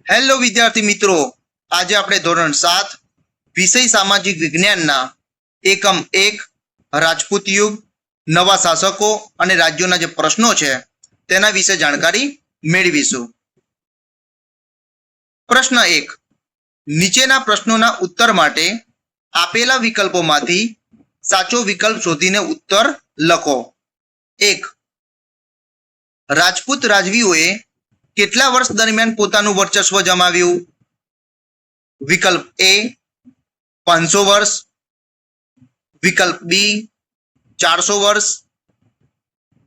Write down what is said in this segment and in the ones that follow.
Hello વિદ્યાર્થી મિત્રો, આજે આપણે ધોરણ 7 વિષય સામાજિક વિજ્ઞાનના એકમ 1 રાજપૂત યુગ, નવા શાસકો અને રાજ્યોના જે પ્રશ્નો છે તેના વિશે જાણકારી મેળવીશું. પ્રશ્ન 1. નીચેના પ્રશ્નોના ઉત્તર માટે આપેલા વિકલ્પોમાંથી સાચો વિકલ્પ શોધીને ઉત્તર લખો. 1. રાજપૂત રાજવીઓએ કેટલા વર્ષ દરમિયાન પોતાનું વર્ચસ્વ જમાવ્યું? વિકલ્પ એ 500 વર્ષ, વિકલ્પ બી 400 વર્ષ,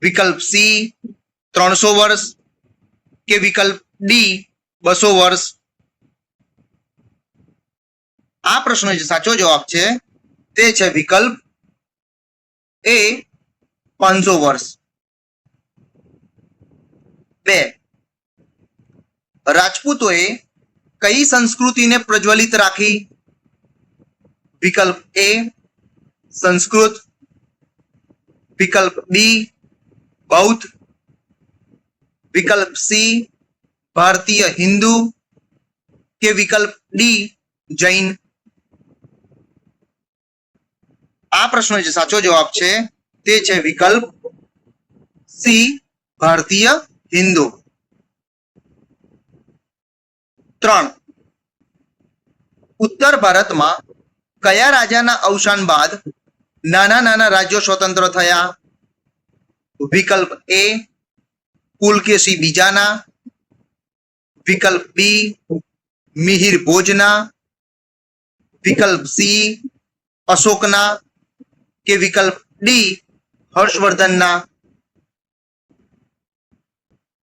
વિકલ્પ સી 300 વર્ષ કે વિકલ્પ ડી 200 વર્ષ. આ પ્રશ્નનો જે સાચો જવાબ છે તે છે વિકલ્પ એ 500 વર્ષ. 2. રાજપૂતોએ કઈ સંસ્કૃતિને પ્રજ્વલિત રાખી? વિકલ્પ એ સંસ્કૃત, વિકલ્પ બી બૌદ્ધ, વિકલ્પ સી ભારતીય હિન્દુ કે વિકલ્પ ડી જૈન. આ પ્રશ્નનો જે સાચો જવાબ છે તે છે વિકલ્પ સી ભારતીય હિન્દુ. 3. ઉત્તર ભારતમાં કયા રાજાના અવસાન બાદ નાના નાના રાજ્યો સ્વતંત્ર થયા? વિકલ્પ એ પુલકેશી બીજાના, વિકલ્પ બી મિહિર ભોજના, વિકલ્પ સી અશોકના કે વિકલ્પ ડી હર્ષવર્ધનના.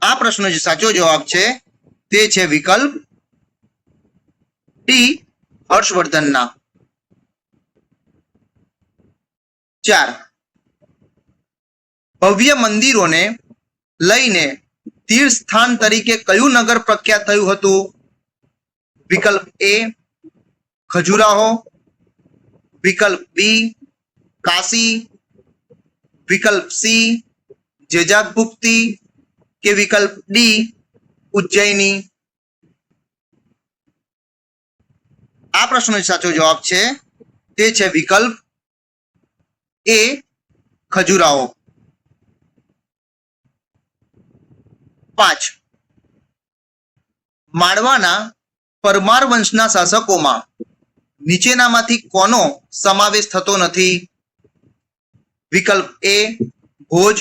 આ પ્રશ્નનો જે સાચો જવાબ છે તે છે વિકલ્પ ડી હર્ષવર્ધનના. 4. ભવ્ય મંદિરોને લઈને તીર્થ સ્થાન તરીકે કયું નગર પ્રખ્યાત થયું હતું? વિકલ્પ એ ખજુરાહો, વિકલ્પ બી કાશી, વિકલ્પ સી જેજાગભુક્તિ કે વિકલ્પ ડી ઉજ્જૈની. આ પ્રશ્નનો સાચો જવાબ છે તે છે વિકલ્પ એ ખજુરાહો. 5. માળવાના પરમાર વંશના શાસકોમાં નીચેનામાંથી કોનો સમાવેશ થતો નથી? વિકલ્પ એ ભોજ,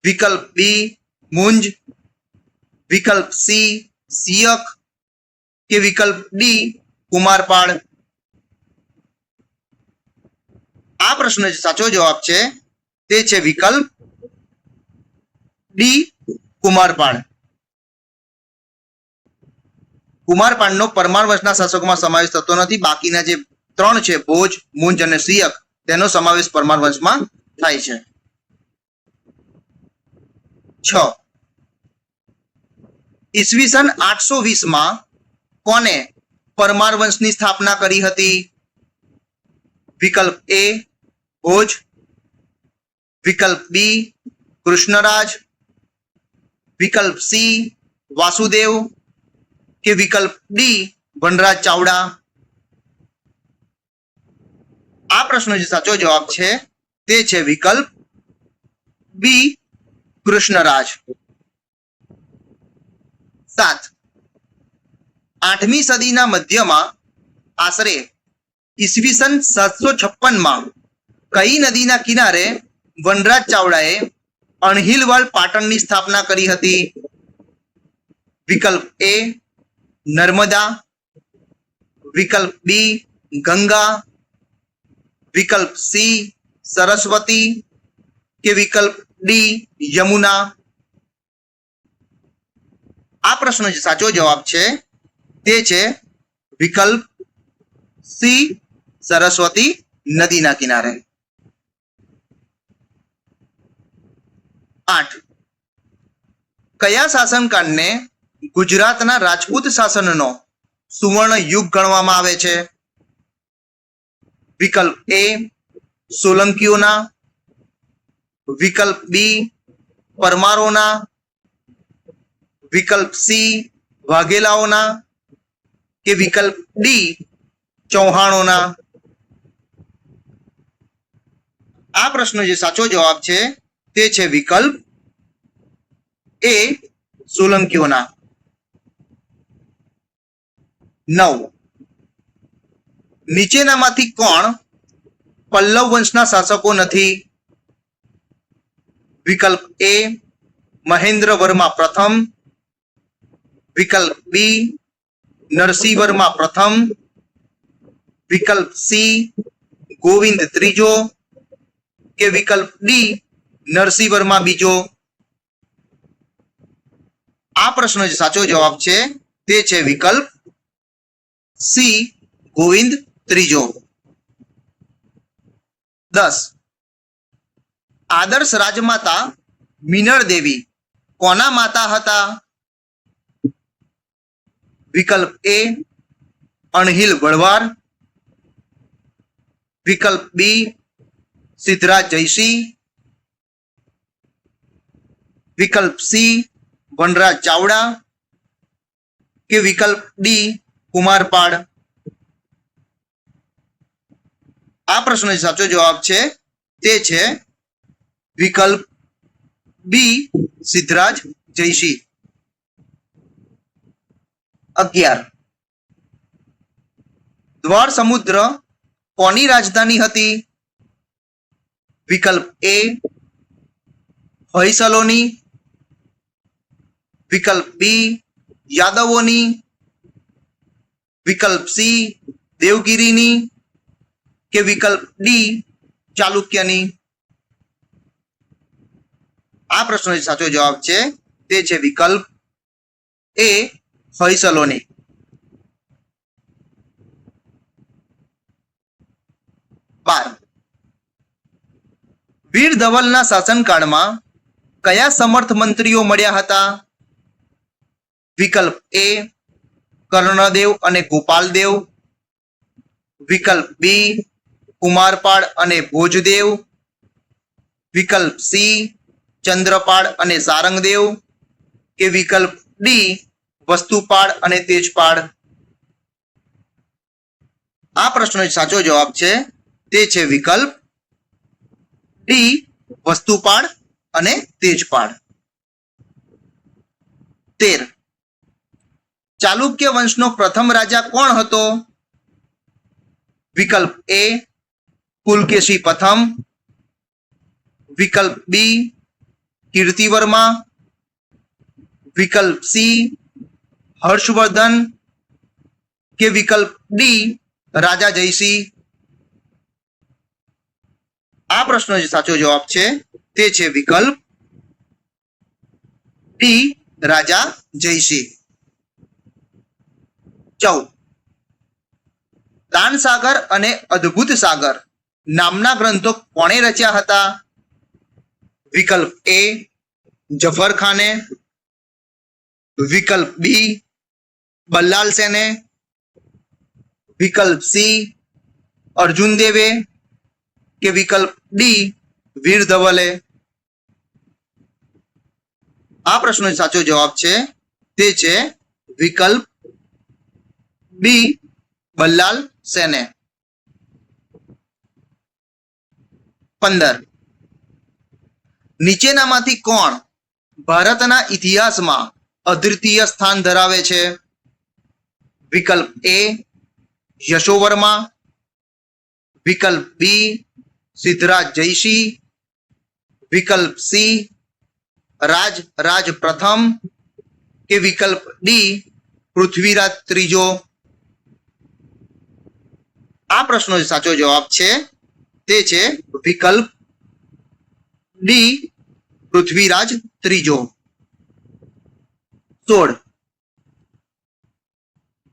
વિકલ્પ બી મુંજ, વિકલ્પ સી સિયક કે વિકલ્પ ડી કુમારપાળ. આ પ્રશ્નનો જે સાચો જવાબ છે તે છે વિકલ્પ ડી કુમારપાળ. કુમારપાળનો પરમાર વંશના શાસકોમાં સમાવેશ થતો નથી. બાકીના જે 3 છે ભોજ, મુંજ અને સિયક તેનો સમાવેશ પરમાર વંશમાં થાય છે. 6. ઈસવીસન 820 કોને પરમાર વંશની સ્થાપના કરી હતી? વિકલ્પ એ ભોજ, વિકલ્પ બી કૃષ્ણરાજ, વિકલ્પ સી વાસુદેવ કે વિકલ્પ ડી વનરાજ ચાવડા. આ પ્રશ્નનો જે સાચો જવાબ છે તે છે વિકલ્પ બી કૃષ્ણરાજ. 7. 8મી સદીના મધ્યમાં આશરે ઈસવીસન 756 કઈ નદીના કિનારે વનરાજ ચાવડાએ અણહિલવાડ પાટણની સ્થાપના કરી હતી? વિકલ્પ એ નર્મદા, વિકલ્પ બી ગંગા, વિકલ્પ સી સરસ્વતી કે વિકલ્પ ડી યમુના. આ પ્રશ્નનો જે સાચો જવાબ છે તે છે વિકલ્પ સી સરસ્વતી નદીના કિનારે. 8. કયા શાસનકાળને ગુજરાતના રાજપૂત શાસનનો સુવર્ણ યુગ ગણવામાં આવે છે? વિકલ્પ એ સોલંકીઓના, વિકલ્પ બી પરમારોના, વિકલ્પ સી વાઘેલાઓના કે વિકલ્પ ડી ચૌહાણોના? આ પ્રશ્નનો જે સાચો જવાબ છે તે છે વિકલ્પ એ સોલંકીઓના. 9. નીચેનામાંથી કોણ પલ્લવ વંશના શાસકો નથી? વિકલ્પ એ મહેન્દ્ર વર્મા પ્રથમ, વિકલ્પ બી નરસિંહ વર્મા પ્રથમ, વિકલ્પ સી ગોવિંદ ત્રીજો કે વિકલ્પ ડી નરસિંહ વર્મા બીજો? આ પ્રશ્નનો જે સાચો જવાબ છે તે છે વિકલ્પ સી ગોવિંદ ત્રીજો. 10. આદર્શ રાજમાતા મિનળ દેવી કોના માતા હતા? વિકલ્પ એ અણહિલ વળવાર, વિકલ્પ બી સિદ્ધરાજ જયસિંહ, વિકલ્પ સી વનરાજ ચાવડા કે વિકલ્પ ડી કુમારપાળ? આ પ્રશ્નનો સાચો જવાબ છે તે છે વિકલ્પ બી સિદ્ધરાજ જયસિંહ. 11. દ્વાર સમુદ્ર કોની રાજધાની હતી? વિકલ્પ એ હોયસલોની, વિકલ્પ બી યાદવોની, વિકલ્પ સી દેવગીરીની કે વિકલ્પ ડી ચાલુક્યની? આ પ્રશ્નનો સાચો જવાબ છે તે છે વિકલ્પ એ હોયસલોની. 12. વીર ધવલના શાસનકાળમાં કયા સમર્થ મંત્રીઓ મળ્યા હતા? વિકલ્પ એ કર્ણદેવ અને ગોપાલદેવ, વિકલ્પ બી કુમારપાળ અને ભોજદેવ, વિકલ્પ સી ચંદ્રપાળ અને સારંગદેવ કે વિકલ્પ ડી વસ્તુપાળ અને તેજપાળ? આ પ્રશ્નનો સાચો જવાબ છે તે છે વિકલ્પ ડી વસ્તુપાળ અને તેજપાળ. 13. ચાલુક્ય વંશનો પ્રથમ રાજા કોણ હતો? વિકલ્પ એ પુલકેશી પ્રથમ, વિકલ્પ બી કીર્તિવર્મા, વિકલ્પ સી હર્ષવર્ધન કે વિકલ્પ ડી રાજા જયસિંહ? આ પ્રશ્નનો જે સાચો જવાબ છે તે છે વિકલ્પ ડી રાજા જયસિંહ. 14. દાનસાગર અને અદ્ભુત સાગર નામના ગ્રંથો કોણે રચ્યા હતા? વિકલ્પ એ જફર ખાને, વિકલ્પ બી બલ્લાલ સેને, વિકલ્પ સી અર્જુન દેવે કે વિકલ્પ ડી વીર ધવલે? આ પ્રશ્નનો સાચો જવાબ છે તે છે વિકલ્પ બી બલ્લાલ સેને. 15. નીચેનામાંથી કોણ ભારતના ઇતિહાસમાં અદ્વિતીય સ્થાન ધરાવે છે? વિકલ્પ એ યશોવર્મા, વિકલ્પ બી સિદ્ધરાજ જયસિંહ, વિકલ્પ સી રાજ પ્રથમ કે વિકલ્પ ડી પૃથ્વીરાજ ત્રીજો? આ પ્રશ્નનો સાચો જવાબ છે તે છે વિકલ્પ ડી પૃથ્વીરાજ ત્રીજો. 16.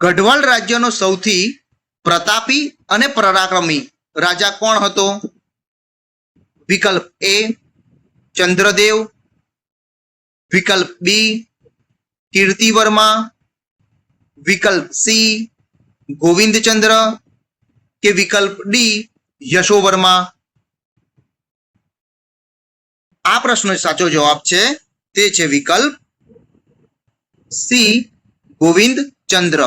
ગઢવાલ રાજ્યનો સૌથી પ્રતાપી અને પરાક્રમી રાજા કોણ હતો? વિકલ્પ એ ચંદ્રદેવ, વિકલ્પ બી કીર્તિવર્મા, વિકલ્પ સી ગોવિંદચંદ્ર કે વિકલ્પ ડી યશોવર્મા? આ પ્રશ્નનો સાચો જવાબ છે તે છે વિકલ્પ સી ગોવિંદ ચંદ્ર.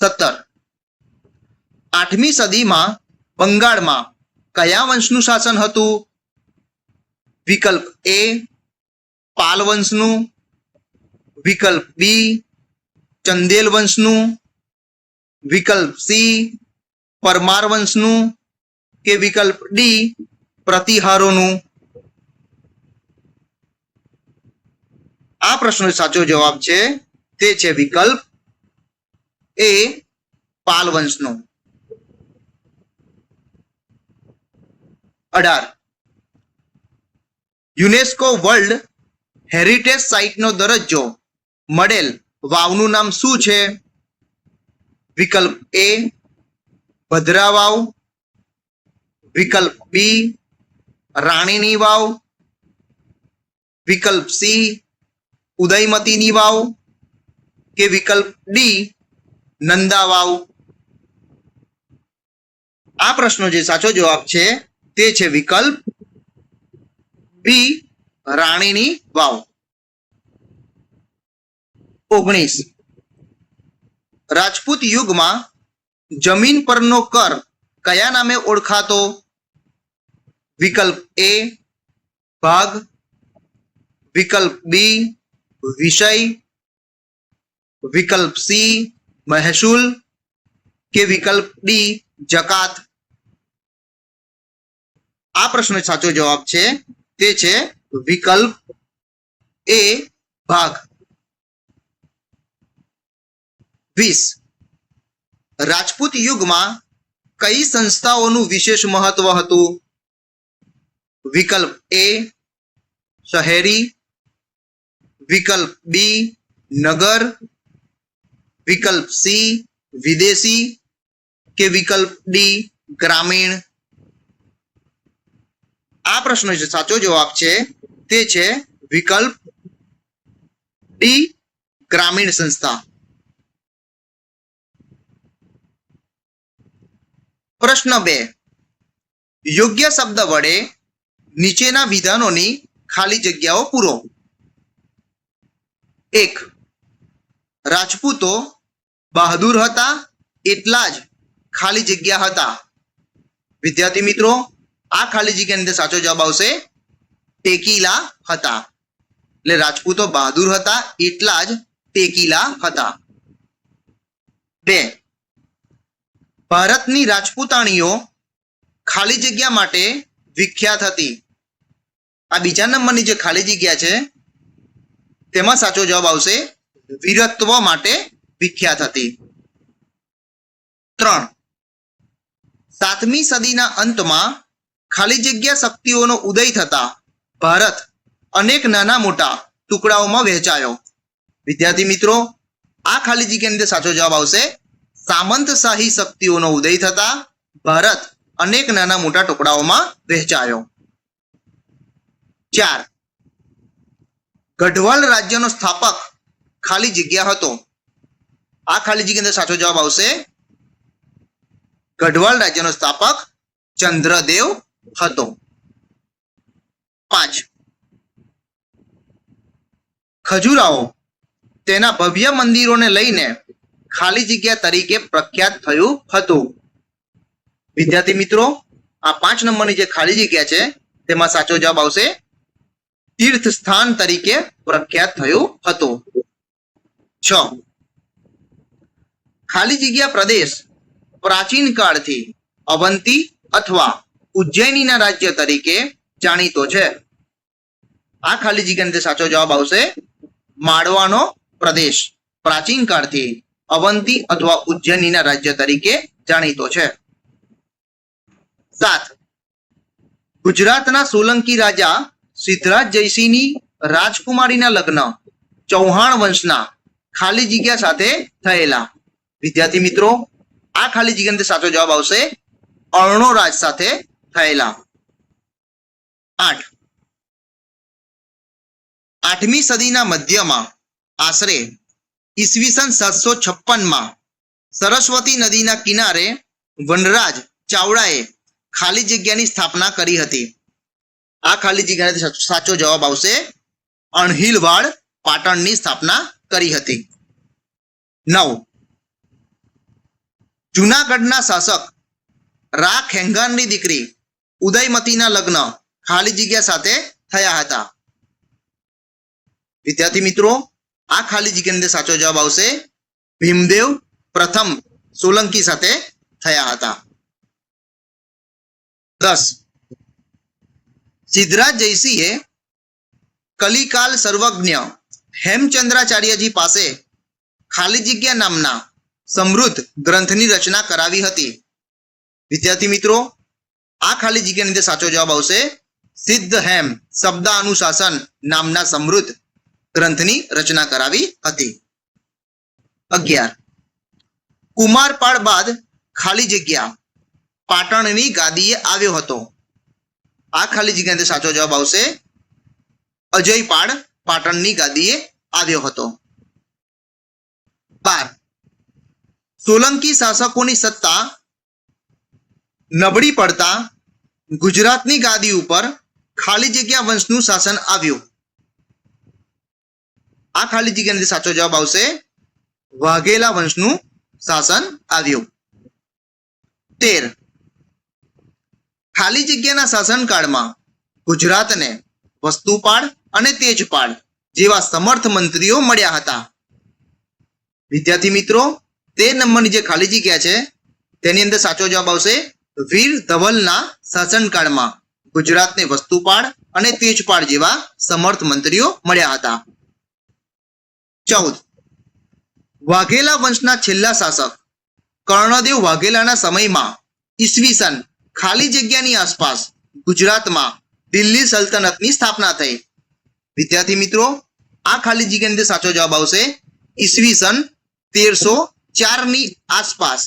17. 8મી સદીમાં બંગાળમાં કયા વંશનું શાસન હતું? વિકલ્પ એ પાલ વંશનું, વિકલ્પ બી ચંદેલ વંશનું, વિકલ્પ સી પરમાર વંશનું કે વિકલ્પ ડી પ્રતિહારોનું. આ પ્રશ્નનો સાચો જવાબ છે તે છે વિકલ્પ એ પાલ વંશનો. 18. યુનેસ્કો વર્લ્ડ હેરિટેજ સાઇટનો દરજ્જો મળેલ વાવનું નામ શું છે? વિકલ્પ એ ભદ્રા વાવ, વિકલ્પ બી રાણીની વાવ, વિકલ્પ સી ઉદયમતીની વાવ કે વિકલ્પ ડી નંદા વાવ. આ પ્રશ્નનો જે સાચો જવાબ છે તે છે વિકલ્પ બી રાણીની વાવ. 19. રાજપૂત યુગમાં જમીન પરનો કર કયા નામે ઓળખાતો? વિકલ્પ એ ભાગ, વિકલ્પ બી વિષય, વિકલ્પ સી મહેસૂલ કે વિકલ્પ ડી જકાત. આ પ્રશ્નનો સાચો જવાબ છે તે છે વિકલ્પ એ ભાગ. 20. રાજપૂત યુગમાં કઈ સંસ્થાઓનું વિશેષ મહત્વ હતું? વિકલ્પ એ શહેરી, વિકલ્પ બી નગર, વિકલ્પ સી વિદેશી કે વિકલ્પ ડી ગ્રામીણ. આ પ્રશ્નનો જે સાચો જવાબ છે તે છે વિકલ્પ ડી ગ્રામીણ સંસ્થા. પ્રશ્ન 2. યોગ્ય શબ્દ વડે નીચેના વિધાનોની ખાલી જગ્યાઓ પૂરો. 1. રાજપૂતો બહાદુર હતા એટલા જ ખાલી જગ્યા હતા. વિદ્યાર્થી મિત્રો, આ ખાલી જગ્યાની અંદર સાચો જવાબ આવશે ટેકીલા હતા. એટલે રાજપૂતો બહાદુર હતા એટલા જ ટેકીલા હતા. 2. ભારતની રાજપૂતાણીઓ ખાલી જગ્યા માટે વિખ્યાત હતી. આ બીજા નંબરની જે ખાલી જગ્યા છે તેમાં સાચો જવાબ આવશે વીરત્વ માટે વિખ્યાત હતી. 3. 7મી સદીના અંતમાં ખાલી જગ્યા શક્તિઓનો ઉદય થતા ભારત અનેક નાના મોટા ટુકડાઓમાં વહેંચાયો. વિદ્યાર્થી મિત્રો, આ ખાલી જગ્યાની અંદર સાચો જવાબ આવશે સામંતશાહી શક્તિઓનો ઉદય થતા ભારત અનેક નાના મોટા ટુકડાઓમાં વહેંચાયો. 4. ગઢવાલ રાજ્યનો સ્થાપક ખાલી જગ્યા હતો. આ ખાલી જગ્યાની અંદર સાચો જવાબ આવશે ગઢવાલ રાજ્યનો સ્થાપક ચંદ્રદેવ હતો. 5. ખજુરાહો તેના ભવ્ય મંદિરોને લઈને ખાલી જગ્યા તરીકે પ્રખ્યાત થયું હતું. વિદ્યાર્થી મિત્રો, આ 5 નંબરની જે ખાલી જગ્યા છે તેમાં સાચો જવાબ આવશે તીર્થ સ્થાન તરીકે પ્રખ્યાત થયું હતું. 6. ખાલી જગ્યા પ્રદેશ પ્રાચીન કાળથી અવંતી અથવા ઉજ્જૈનીના રાજ્ય તરીકે જાણીતો છે. આ ખાલી જગ્યાની અંદર સાચો જવાબ આવશે માળવાનો પ્રદેશ પ્રાચીન કાળથી અવંતી અથવા ઉજ્જૈનીના રાજ્ય તરીકે જાણીતો છે. 7. ગુજરાતના સોલંકી રાજા સિદ્ધરાજ જયસિંહની રાજકુમારીના લગ્ન ચૌહાણ વંશના ખાલી જગ્યા સાથે થયેલા. વિદ્યાર્થી મિત્રો, આ ખાલી જગ્યાની અંદર સાચો જવાબ આવશે અર્ણોરાજ સાથે થયેલા. 8. 8મી સદીના મધ્યમાં આશરે ઈસવીસન 756માં સરસ્વતી નદીના કિનારે વનરાજ ચાવડાએ ખાલી જગ્યાની સ્થાપના કરી હતી. આ ખાલી જગ્યાનો સાચો જવાબ આવશે અણહિલવાડ પાટણની સ્થાપના કરી હતી. 9. જૂનાગઢના શાસક રા ખેંગારની દીકરી ઉદયમતીના લગ્ન ખાલી જગ્યા સાથે થયા હતા. વિદ્યાર્થી મિત્રો, આ ખાલી જગ્યાની અંદર સાચો જવાબ આવશે ભીમદેવ પ્રથમ સોલંકી સાથે થયા હતા. 10. સિદ્ધરાજ જયસિંહે કલિકાલ સર્વજ્ઞ હેમચંદ્રાચાર્યજી પાસે ખાલી જગ્યા નામના સમૃદ્ધ ગ્રંથની રચના કરાવી હતી. વિદ્યાર્થી મિત્રો, આ ખાલી જગ્યાની અંદર સાચો જવાબ આવશે સિદ્ધ હેમ શબ્દાનુશાસન નામના સમૃદ્ધ ગ્રંથની રચના કરાવી હતી. 11. કુમારપાળ બાદ ખાલી જગ્યા પાટણની ગાદીએ આવ્યો હતો. આ ખાલી જગ્યાની અંદર સાચો જવાબ આવશે અજયપાળ પાટણની ગાદીએ આવ્યો હતો. 12. સોલંકી શાસકોની સત્તા નબળી પડતા ગુજરાતની ગાદી ઉપર ખાલી જગ્યા વંશનું શાસન આવ્યું. આ ખાલી જગ્યાની અંદર સાચો જવાબ આવશે વાઘેલા વંશનું શાસન આવ્યું. 13. ખાલી જગ્યાના શાસનકાળમાં ગુજરાતને વસ્તુપાળ અને તેજપાળ જેવા સમર્થ મંત્રીઓ મળ્યા હતા. વિદ્યાર્થી મિત્રો, 13 નંબરની જે ખાલી જગ્યા છે તેની અંદર સાચો જવાબ આવશે વીર ધવલના શાસનકાળમાં ગુજરાતને વસ્તુપાળ અને તેજપાળ જેવા સમર્થ મંત્રીઓ મળ્યા હતા. 14. વાઘેલા વંશના છેલ્લા શાસક કર્ણદેવ વાઘેલાના સમયમાં ઈસવીસન ખાલી જગ્યાની આસપાસ ગુજરાતમાં દિલ્હી સલ્તનતની સ્થાપના થઈ. વિદ્યાર્થી મિત્રો, આ ખાલી જગ્યાની અંદર સાચો જવાબ આવશે ઈસવીસન 1304 ની આસપાસ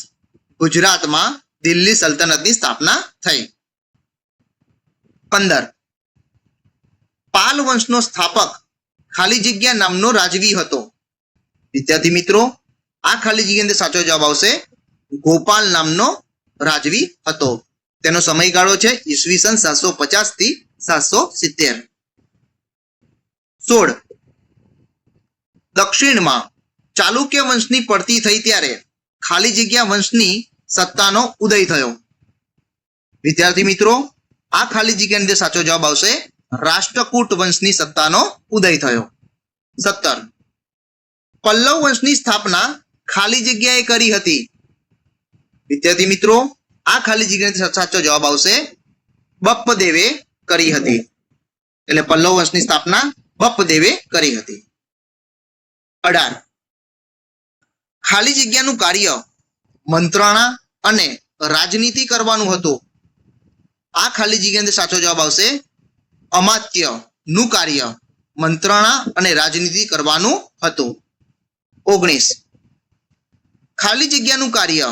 ગુજરાતમાં દિલ્હી સલ્તનતની સ્થાપના થઈ. 15. પાલ વંશનો સ્થાપક ખાલી જગ્યા નામનો રાજવી હતો. વિદ્યાર્થી મિત્રો, આ ખાલી જગ્યાની અંદર સાચો જવાબ આવશે ગોપાલ નામનો રાજવી હતો. તેનો સમયગાળો છે ઈસવીસન 750 થી 770. 16. દક્ષિણમાં ચાલુક્ય વંશની પડતી થઈ ત્યારે ખાલી જગ્યા વંશની સત્તાનો ઉદય થયો. વિદ્યાર્થી મિત્રો, આ ખાલી જગ્યાની અંદર સાચો જવાબ આવશે રાષ્ટ્રકૂટ વંશની સત્તાનો ઉદય થયો. 17. પલ્લવ વંશની સ્થાપના ખાલી જગ્યાએ કરી હતી. વિદ્યાર્થી મિત્રો, આ ખાલી જગ્યાનો સાચો જવાબ આવશે બપ્પદેવે કરી હતી. એટલે પલ્લવ વંશની સ્થાપના બપ્પદેવે કરી હતી. 18. ખાલી જગ્યાનું કાર્ય મંત્રણા અને રાજનીતિ કરવાનું હતું. આ ખાલી જગ્યાની અંદર સાચો જવાબ આવશે અમાત્ય નું કાર્ય મંત્રણા અને રાજનીતિ કરવાનું હતું. 19. ખાલી જગ્યાનું કાર્ય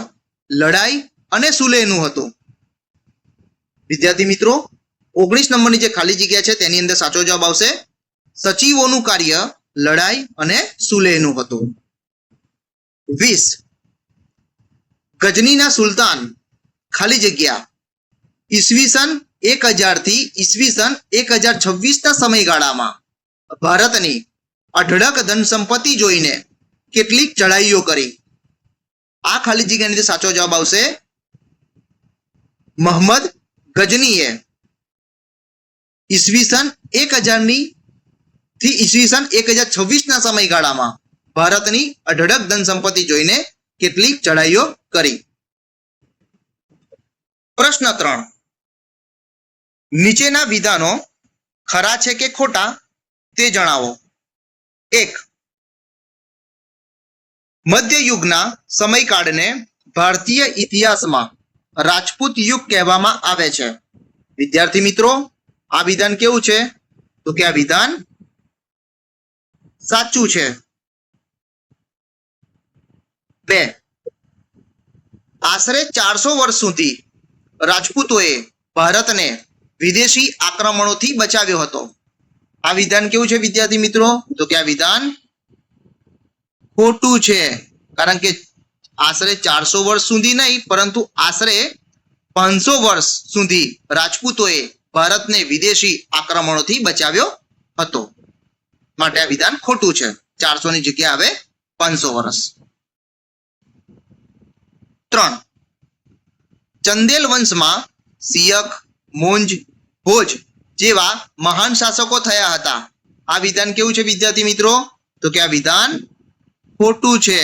લડાઈ અને સુલેહનું હતું. વિદ્યાર્થી મિત્રો, 19 નંબરની જે ખાલી જગ્યા છે તેની અંદર સાચો જવાબ આવશે સચિવોનું કાર્ય લડાઈ અને સુલેહનું હતું. 20. ગજનીના સુલતાન ખાલી જગ્યા ઈસવીસન 1000 થી ઈસવીસન 1026 ના સમયગાળામાં ભારતની અઢળક ધન સંપત્તિ જોઈને કેટલીક ચઢાઈઓ કરી. આ ખાલી જગ્યાની અંદર સાચો જવાબ આવશે મહમદ ગજનીએ ઈસવીસન 1000 થી ઈસવીસન 1026 ના સમયગાળામાં ભારતની અઢળક ધન સંપત્તિ જોઈને કેટલીક ચઢાઈઓ કરી. પ્રશ્ન 3. નીચેના વિધાનો ખરા છે કે ખોટા તે જણાવો. 1. મધ્યયુગના સમયકાળને ભારતીય ઇતિહાસમાં રાજપૂત યુગ કહેવામાં આવે છે. વિદ્યાર્થી મિત્રો, આ વિધાન કેવું છે? તો કે આ વિધાન સાચું છે. 2. આશરે 400 વર્ષ સુધી રાજપૂતોએ ભારતને વિદેશી આક્રમણોથી બચાવ્યો હતો. આ વિધાન કેવું છે વિદ્યાર્થી મિત્રો? તો કે આ વિધાન ખોટું છે. કારણ કે આશરે 400 વર્ષ સુધી નહીં, પરંતુ આશરે 500 વર્ષ સુધી રાજપૂતોએ ભારતને વિદેશી આક્રમણોથી બચાવ્યો હતો. માટે આ વિધાન ખોટું છે. 400 ની જગ્યા આવે 500 વર્ષ. 3. ચંદેલ વંશમાં સિયક, મુંજ, ભોજ જેવા મહાન શાસકો થયા હતા. આ વિધાન કેવું છે વિદ્યાર્થી મિત્રો? તો કે આ વિધાન ખોટું છે,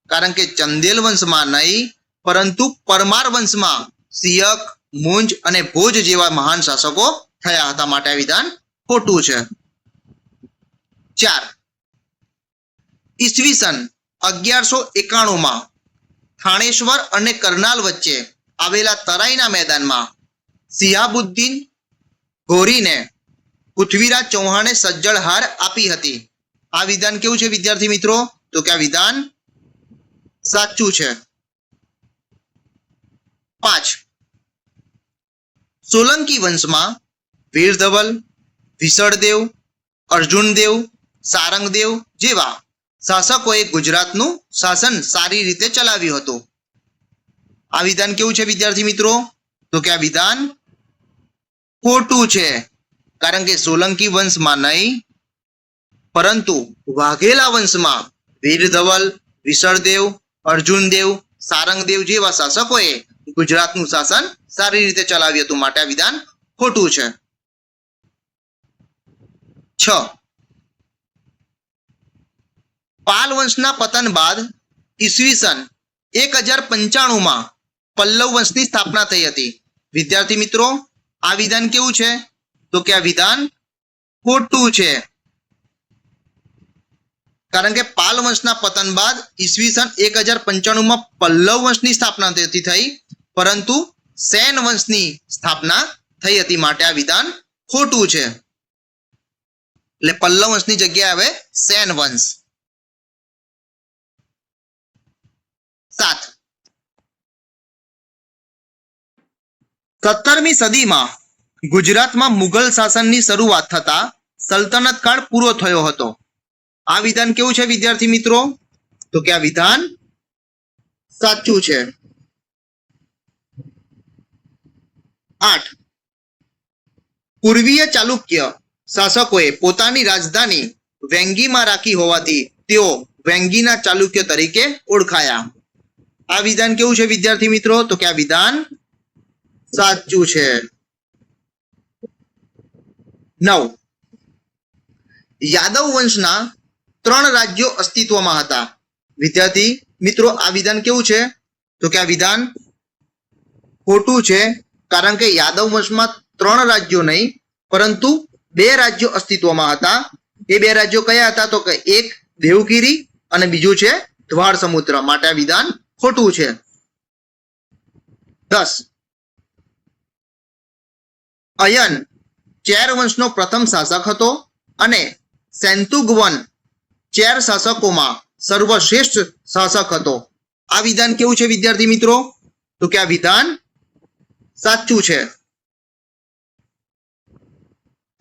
કારણ કે ચંદેલ વંશમાં નહીં પરંતુ પરમાર વંશમાં સિયક, મુંજ અને ભોજ જેવા મહાન શાસકો થયા હતા. માટે આ વિધાન ખોટું છે. 4. ઈસવીસન 1191 થાણેશ્વર અને કરનાલ વચ્ચે આવેલા તરાઈના મેદાનમાં સિહાબુદ્દીન ઘોરીને પૃથ્વીરાજ ચૌહાણે સજ્જડ હાર આપી હતી. આ વિધાન કેવું છે વિદ્યાર્થી મિત્રો? તો કે આ વિધાન સાચું છે. 5. સોલંકી વંશમાં વીરધવલ, વિસળદેવ, અર્જુનદેવ, સારંગદેવ જેવા શાસકોએ ગુજરાતનું શાસન સારી રીતે ચલાવ્યું હતું. આ વિધાન કેવું છે વિદ્યાર્થી મિત્રો? તો કે આ વિધાન ખોટું છે, કારણ કે સોલંકી વંશમાં નહીં પરંતુ વાઘેલા વંશમાં વીરધવલ, વિસળદેવ, અર્જુનદેવ, સારંગદેવ જેવા શાસકોએ ગુજરાતનું શાસન સારી રીતે ચલાવ્યું હતું. માટે આ વિધાન ખોટું છે. 6. પાલ વંશના પતન બાદ ઈસવીસન 1095 પલ્લવ વંશની સ્થાપના થઈ હતી. વિદ્યાર્થી મિત્રો, આ વિધાન કેવું છે? તો કે આ વિધાન ખોટું છે, કારણ કે પાલ વંશના પતન બાદ ઈસવીસન 1095 પલ્લવ વંશની સ્થાપના થઈ, પરંતુ સેન વંશની સ્થાપના થઈ હતી. માટે આ વિધાન ખોટું છે. એટલે પલ્લવ વંશની જગ્યાએ આવે સેન વંશ. 7. 17મી સદીમાં ગુજરાતમાં મુઘલ શાસનની શરૂઆત થતા સલ્તનત કાળ પૂરો થયો હતો. આ વિધાન કેવું છે વિદ્યાર્થી મિત્રો? તો કે આ વિધાન સાચું છે. 8. પૂર્વીય ચાલુક્ય શાસકોએ પોતાની રાજધાની વેંગીમાં રાખી હોવાથી તેઓ વેંગીના ચાલુક્ય તરીકે ઓળખાયા. આ વિધાન કેવું છે વિદ્યાર્થી મિત્રો? તો કે આ વિધાન સાચું છે. 9. યાદવ વંશના 3 રાજ્યો અસ્તિત્વમાં હતા. વિદ્યાર્થી મિત્રો, આ વિધાન કેવું છે? તો કે આ વિધાન ખોટું છે, કારણ કે યાદવ વંશમાં 3 રાજ્યો નહીં પરંતુ 2 રાજ્યો અસ્તિત્વમાં હતા. એ 2 રાજ્યો કયા હતા? તો કે એક દેવગીરી અને બીજું છે દ્વાર સમુદ્ર. માટે આ વિધાન ખોટું છે. 10. અયન ચેર વંશનો પ્રથમ શાસક હતો અને સેંતુગવન ચેર શાસકોમાં સર્વશ્રેષ્ઠ શાસક હતો. આ વિધાન કેવું છે વિદ્યાર્થી મિત્રો? તો કે આ વિધાન સાચું છે.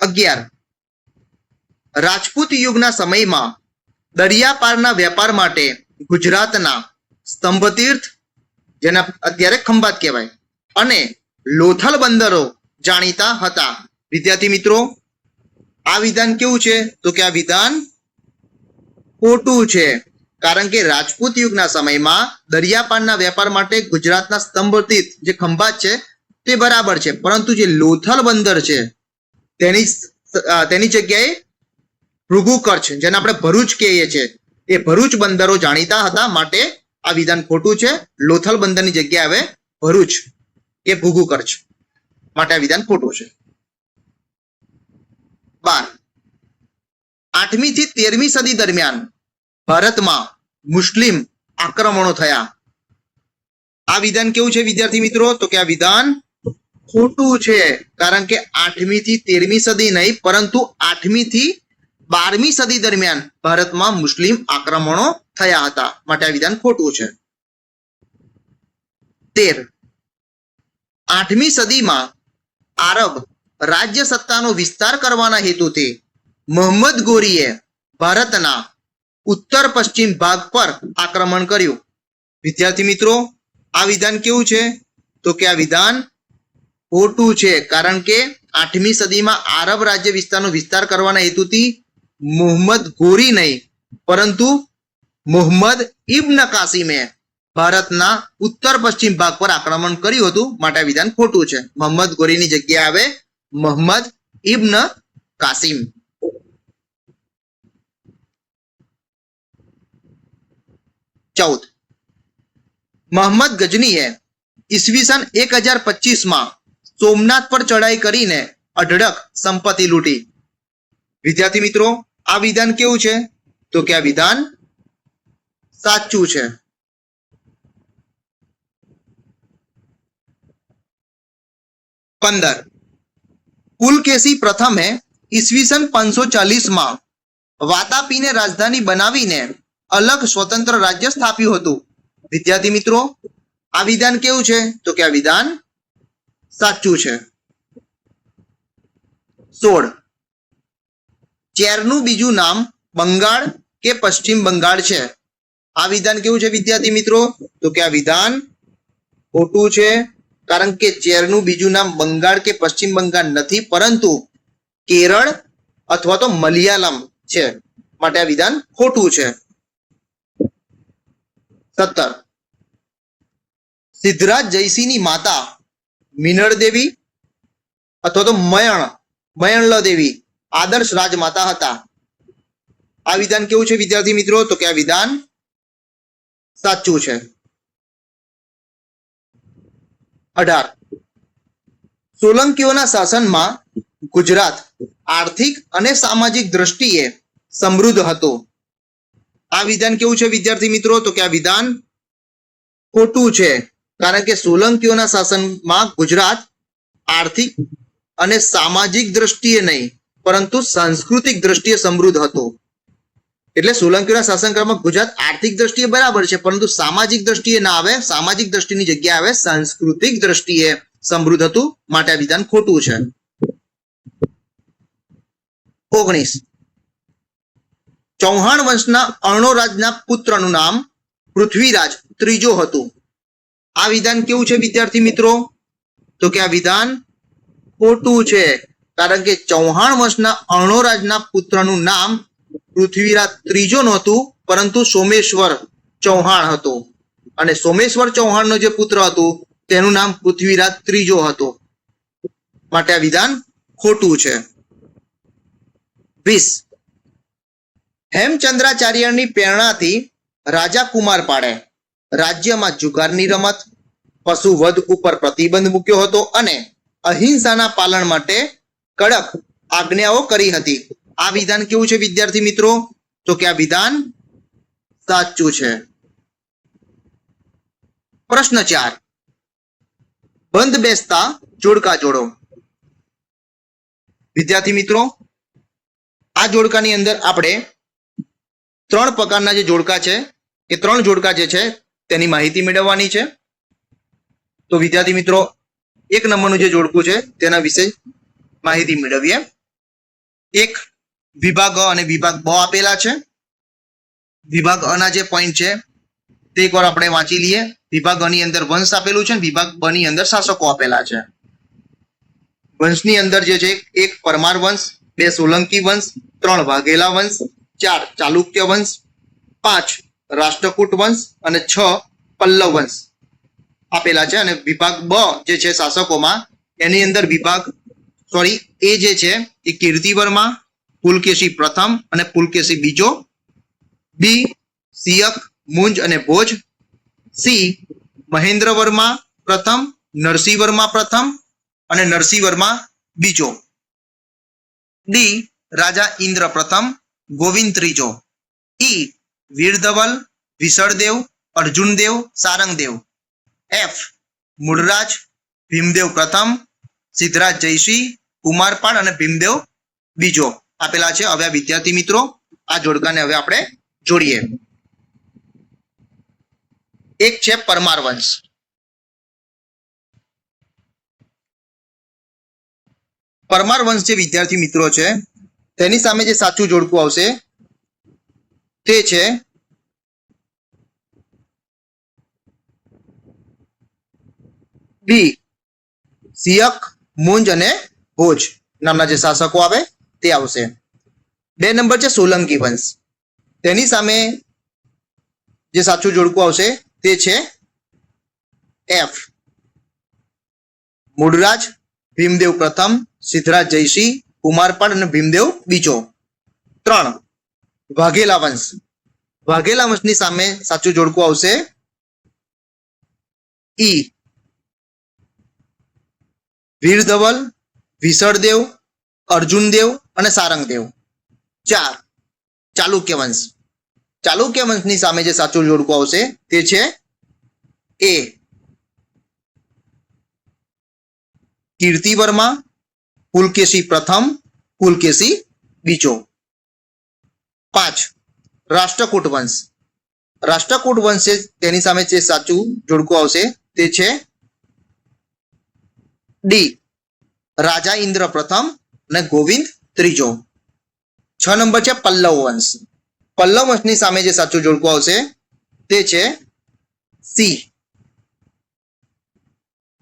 11. રાજપૂત યુગના સમયમાં દરિયાપારના વેપાર માટે ગુજરાતના સ્તંભતીર્થ, જેના અત્યારે ખંભાત કહેવાય, અને લોથલ બંદરો જાણીતા હતા. વિદ્યાર્થી મિત્રો, આ વિધાન કેવું છે? તો કે આ વિધાન ખોટું છે, કારણ કે રાજપૂત યુગના સમયમાં દરિયાપારના વેપાર માટે ગુજરાતના સ્તંભતીર્થ જે ખંભાત છે તે બરાબર છે, પરંતુ જે લોથલ બંદર છે તેની જગ્યાએ ભૃગુ કચ્છ, જેને આપણે ભરૂચ કહીએ છીએ, એ ભરૂચ બંદરો જાણીતા હતા. માટે આ વિધાન ખોટું છે. લોથલ બંદરની જગ્યાએ આવે ભરૂચ કે ભૃગુ કચ્છ. માટે આ વિધાન ખોટું છે. 12. 8મી થી 13મી સદી દરમિયાન ભારતમાં મુસ્લિમ આક્રમણો થયા. આ વિધાન કેવું છે વિદ્યાર્થી મિત્રો? તો કે આ વિધાન ખોટું છે, કારણ કે 8મી થી 13મી સદી નહીં પરંતુ 8મી થી 12મી સદી દરમિયાન ભારતમાં મુસ્લિમ આક્રમણો થયા હતા. માટે આ વિધાન ખોટું છે. 13. 8મી સદીમાં આરબ રાજ્ય સત્તાનો વિસ્તાર કરવાના હેતુથી મોહમ્મદ ગોરીએ ભારતના ઉત્તર પશ્ચિમ ભાગ પર આક્રમણ કર્યું. વિદ્યાર્થી મિત્રો, આ વિધાન કેવું છે? તો કે આ વિધાન ખોટું છે, કારણ કે 8મી સદીમાં આરબ રાજ્ય વિસ્તારનો વિસ્તાર કરવાના હેતુથી મોહમ્મદ ઘોરી નહીં પરંતુ મોહમ્મદ ઇબ્ન કાસિમે ભારતના ઉત્તર પશ્ચિમ ભાગ પર આક્રમણ કર્યું હતું, માટે આ વિધાન ખોટું છે. મોહમ્મદ ઘોરીની જગ્યાએ આવે મોહમ્મદ ઇબ્ન કાસિમ. ચૌદ, મોહમ્મદ ગજનીએ ઈસવીસન 1025 સોમનાથ પર ચડાઈ કરીને અઢળક સંપત્તિ લૂંટી. વિદ્યાર્થી મિત્રો, આ વિધાન કેવું છે? તો કે આ વિધાન સાચું છે. 15, પુલકેશી પ્રથમે ઈસવીસન 540 વાતાપીને રાજધાની બનાવીને અલગ સ્વતંત્ર રાજ્ય સ્થાપ્યું હતું. વિદ્યાર્થી મિત્રો, આ વિધાન કેવું છે? તો કે આ વિધાન સાચું છે. 16, ચેરનું બીજું નામ બંગાળ કે પશ્ચિમ બંગાળ છે. આ વિધાન કેવું છે વિદ્યાર્થી મિત્રો? તો કે આ વિધાન ખોટું છે, કારણ કે ચેરનું બીજું નામ બંગાળ કે પશ્ચિમ બંગાળ નથી, પરંતુ કેરળ અથવા તો મલયાલમ છે, માટે આ વિધાન ખોટું છે. 17, સિદ્ધરાજ જયસિંહની માતા મિનળ દેવી અથવા તો મયણલ દેવી આદર્શ રાજમાતા હતા. આ વિધાન કેવું છે વિદ્યાર્થી મિત્રો? તો કે આ વિધાન સાચું છે. 18, સોલંકીઓના શાસનમાં ગુજરાત આર્થિક અને સામાજિક દ્રષ્ટિએ સમૃદ્ધ હતું. આ વિધાન કેવું છે વિદ્યાર્થી મિત્રો? તો કે આ વિધાન ખોટું છે, કારણ કે સોલંકીઓના શાસનમાં ગુજરાત આર્થિક અને સામાજિક દ્રષ્ટિએ નહીં પરંતુ સાંસ્કૃતિક દ્રષ્ટિએ સમૃદ્ધ હતું. એટલે સોલંકીઓના શાસનકાળમાં ગુજરાત આર્થિક દ્રષ્ટિએ બરાબર છે, પરંતુ સામાજિક દ્રષ્ટિએ ના આવે, સામાજિક દ્રષ્ટિની જગ્યાએ આવે સાંસ્કૃતિક દ્રષ્ટિએ સમૃદ્ધ હતું, માટે આ વિધાન ખોટું છે. 19, ચૌહાણ વંશના અર્ણોરાજના પુત્રનું નામ પૃથ્વીરાજ ત્રીજો હતું. આ વિધાન કેવું છે વિદ્યાર્થી મિત્રો? તો કે આ વિધાન ખોટું છે, કારણ કે ચૌહાણ વંશના અર્ણોરાજના પુત્રનું નામ પૃથ્વીરાજ ત્રીજો નહોતું, પરંતુ સોમેશ્વર ચૌહાણ હતું, અને સોમેશ્વર ચૌહાણનો જે પુત્ર હતું તેનું નામ પૃથ્વીરાજ ત્રીજો હતો, માટે આ વિધાન ખોટું છે. 20, હેમચંદ્રાચાર્યની પ્રેરણાથી રાજા કુમારપાળે રાજ્યમાં જુગારની રમત, પશુવધ ઉપર પ્રતિબંધ મૂક્યો હતો અને અહિંસાના પાલન માટે કડક આજ્ઞાઓ કરી હતી. આ વિધાન કેવું છે વિદ્યાર્થી મિત્રો? તો કે આ વિધાન સાચું છે. પ્રશ્ન 4, બંધ બેસતા જોડકા જોડો. વિદ્યાર્થી મિત્રો, આ જોડકાની અંદર આપણે 3 પ્રકારના જે જોડકા છે એ 3 જોડકા જે છે તેની માહિતી મેળવવાની છે. તો વિદ્યાર્થી મિત્રો, 1 નંબરનું જે જોડકું છે તેના વિશે માહિતી મેળવીએ. એક વિભાગ અ અને વિભાગ બ આપેલા છે. વિભાગ અ ના જે પોઈન્ટ છે તે એકવાર આપણે વાંચી લઈએ. વિભાગ અ ની અંદર વંશ આપેલું છે, વિભાગ બ ની અંદર શાસકો આપેલા છે. વંશની અંદર જે છે 1 પરમાર વંશ, 2 સોલંકી વંશ, 3 વાઘેલા વંશ, 4 ચાલુક્ય વંશ, 5 રાષ્ટ્રકૂટ વંશ અને 6 પલ્લવ વંશ આપેલા છે. અને વિભાગ બ જે છે શાસકોમાં, એની અંદર એ જે છે એ કીર્તિવર્મા, પુલકેશી પ્રથમ અને પુલકેશી બીજો, બી સિયક, મુંજ અને ભોજ, સી મહેન્દ્રવર્મા પ્રથમ, નરસિંહવર્મા પ્રથમ અને નરસિંહવર્મા બીજો, ડી રાજા ઇન્દ્ર પ્રથમ, ગોવિંદ ત્રીજો, ઈ વીરધવલ, વિસળદેવ, અર્જુનદેવ, સારંગદેવ, એફ મૂળરાજ, ભીમદેવ પ્રથમ, સિદ્ધરાજ જયસિંહ, કુમારપાળ અને ભીમદેવ બીજો આપેલા છે. હવે વિદ્યાર્થી મિત્રો, આ જોડકાને હવે આપણે જોડીએ. એક છે પરમાર વંશ. પરમાર વંશ જે વિદ્યાર્થી મિત્રો છે તેની સામે જે સાચું જોડકું આવશે તે છે બી સિયક, મુંજ અને ભોજ નામના જે શાસકો આવે તે આવશે. 2 નંબર છે સોલંકી વંશ, તેની સામે જે સાચું જોડકું આવશે તે છે એફ. મૂળરાજ, ભીમદેવ પ્રથમ, સિદ્ધરાજ જયસિંહ, કુમારપાળ અને ભીમદેવ બીજો. 3 વાઘેલા વંશ, વાઘેલા વંશની સામે સાચું જોડકું આવશે ઈ. વીરધવલ, વિસળદેવ, અર્જુનદેવ અને સારંગદેવ. 4 ચાલુક્ય વંશ, ચાલુક્ય વંશની સામે જે સાચું જોડકું આવશે તે છે એ. કીર્તિવર્મા, પુલકેશી પ્રથમ, પુલકેશી બીજો. 5 રાષ્ટ્રકૂટ વંશ, રાષ્ટ્રકૂટ વંશ છે તેની સામે જે સાચું જોડકું આવશે તે છે ડી. રાજા ઇન્દ્ર પ્રથમ અને ગોવિંદ ત્રીજો. 6 નંબર છે પલ્લવ વંશ, પલ્લવ વંશની સામે જે સાચું જોડકું આવશે તે છે સી.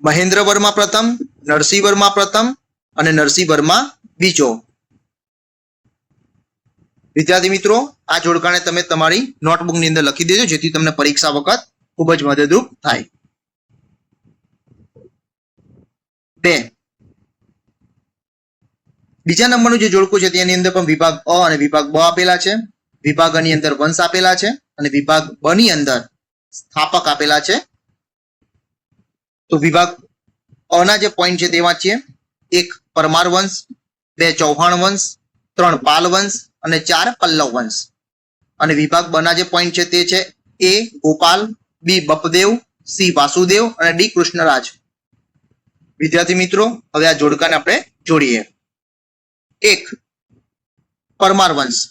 મહેન્દ્ર વર્મા પ્રથમ, નરસિંહ વર્મા પ્રથમ અને નરસિંહ વર્મા બીજો. વિદ્યાર્થી મિત્રો, આ જોડકાને તમે તમારી નોટબુકની અંદર લખી દેજો જેથી તમને પરીક્ષા વખત ખૂબ જ મદદરૂપ થાય. 2 બીજા નંબરનું જે જોડકું છે તેની અંદર પણ વિભાગ અ અને વિભાગ બ આપેલા છે. વિભાગ અ ની અંદર વંશ આપેલા છે અને વિભાગ બ ની અંદર સ્થાપક આપેલા છે. તો વિભાગ અ ના જે પોઈન્ટ છે તે વાંચીએ. 1 પરમાર વંશ, 2 ચૌહાણ વંશ, 3 પાલ વંશ અને 4 પલ્લવ વંશ. અને વિભાગ બ ના જે પોઈન્ટ છે તે છે એ ગોપાલ, બી બપદેવ, સી વાસુદેવ અને ડી કૃષ્ણરાજ. વિદ્યાર્થી મિત્રો, હવે આ જોડકાને આપણે જોડીએ. 1 પરમાર વંશ,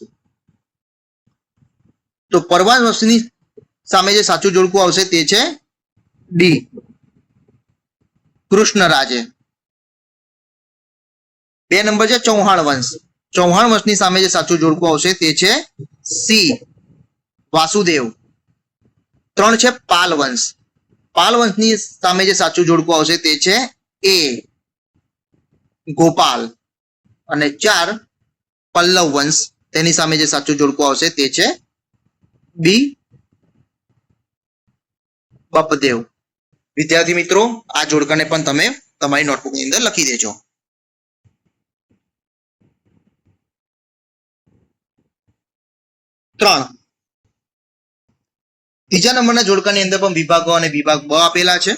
તો પરમાર વંશની સામે જે સાચું જોડકું આવશે તે છે ડી. કૃષ્ણરાજે. 2 નંબર છે ચૌહાણ વંશ, ચૌહાણ વંશની સામે જે સાચું જોડકું આવશે તે છે સી. વાસુદેવ. 3 છે પાલ વંશ, પાલ વંશની સામે જે સાચું જોડકું આવશે તે છે એ. ગોપાલ. અને 4 પલ્લવ વંશ, તેની સામે જે સાચું જોડકું આવશે તે છે બી. બપદેવ. વિદ્યાર્થી મિત્રો, આ જોડકાને પણ તમે તમારી નોટબુકની અંદર લખી દેજો. 3 ત્રીજા નંબરના જોડકાની અંદર પણ વિભાગ અ અને વિભાગ બ આપેલા છે.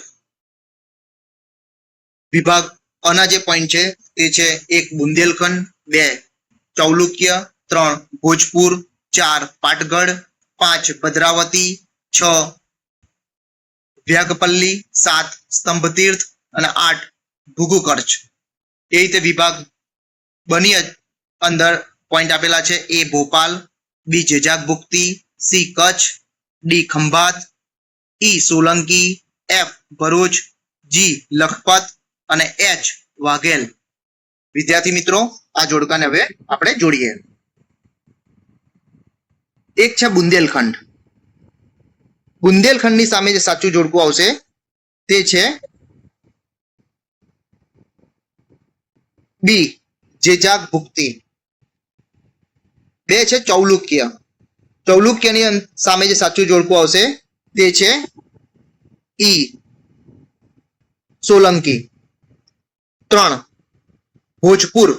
વિભાગ અ ના જે પોઈન્ટ છે તે છે 1 બુંદેલખંડ, 2 ચૌલુક્ય, 3 ભોજપુર, 4 પાટગઢ, 5 ભદ્રાવતી, 6 વ્યાગપલ્લી, 7 સ્તંભતીર્થ અને 8 ભૃગુકર્ચ. એ રીતે વિભાગ બની અંદર પોઈન્ટ આપેલા છે. એ ભોપાલ, બી જેજાક ભુક્તિ, સી કચ્છ, ડી ખંભાત, ઈ સોલંકી, એફ ભરૂચ, જી લખપત અને એચ વાઘેલ. વિદ્યાર્થી મિત્રો, આ જોડકાને હવે આપણે જોડીએ. 1 છે બુંદેલખંડ, બુંદેલખંડની સામે જે સાચું જોડકું આવશે તે છે બી. જેજાક ભુક્તિ. 2 છે ચૌલુક્ય, ચૌલુક્યની સામે જે સાચું જોડકું આવશે તે છે ઈ. સોલંકી. 3 ભોજપુર,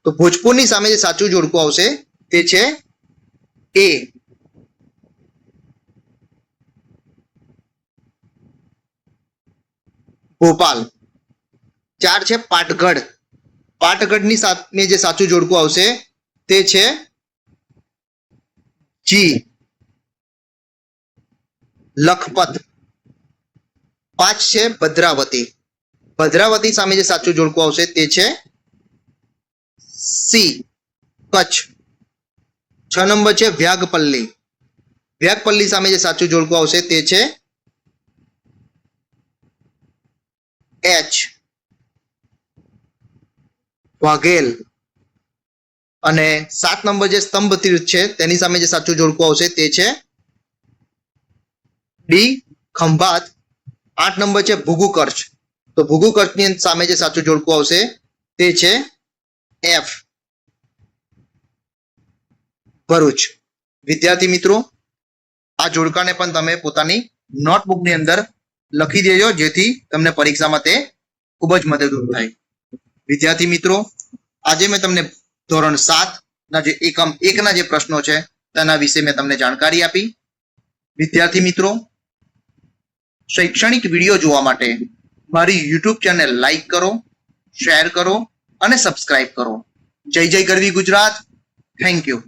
તો ભોજપુરની સામે જે સાચું જોડકું આવશે તે છે એ. ભોપાલ. 4 છે પાટગઢ, પાટગઢની સામે જે સાચું જોડકું આવશે તે છે જી. લખપત. 5 છે ભદ્રાવતી, ભદ્રાવતી સામે જે સાચું જોડકું આવશે તે છે સી. કચ્છ. 6 નંબર છે વ્યાગપલ્લી, વ્યાગપલ્લી સામે જે સાચું જોડકું આવશે તે છે એચ. વાઘેલ. અને 7 નંબર જે સ્તંભ તીર્થ છે તેની સામે જે સાચું જોડકું આવશે તે છે ડી. ખંભાત. 8 નંબર છે ભૃગુકર્ચ, તો ભૃગુકર્ચની સામે જે સાચું જોડકું આવશે તે છે એફ. ભરૂચ. વિદ્યાર્થી મિત્રો, આ જોડકાને પણ તમે પોતાની નોટબુકની અંદર લખી દેજો, જેથી તમને પરીક્ષામાં તે ખૂબ જ મદદરૂપ થાય. વિદ્યાર્થી મિત્રો, આજે મેં તમને ધોરણ 7 ના જે એકમ 1 ના જે પ્રશ્નો છે તેના વિશે મેં તમને જાણકારી આપી. વિદ્યાર્થી મિત્રો, શૈક્ષણિક વિડીયો જોવા માટે મારી YouTube ચેનલ લાઈક કરો, શેર કરો અને સબસ્ક્રાઇબ કરો. જય જય ગરવી ગુજરાત. Thank you.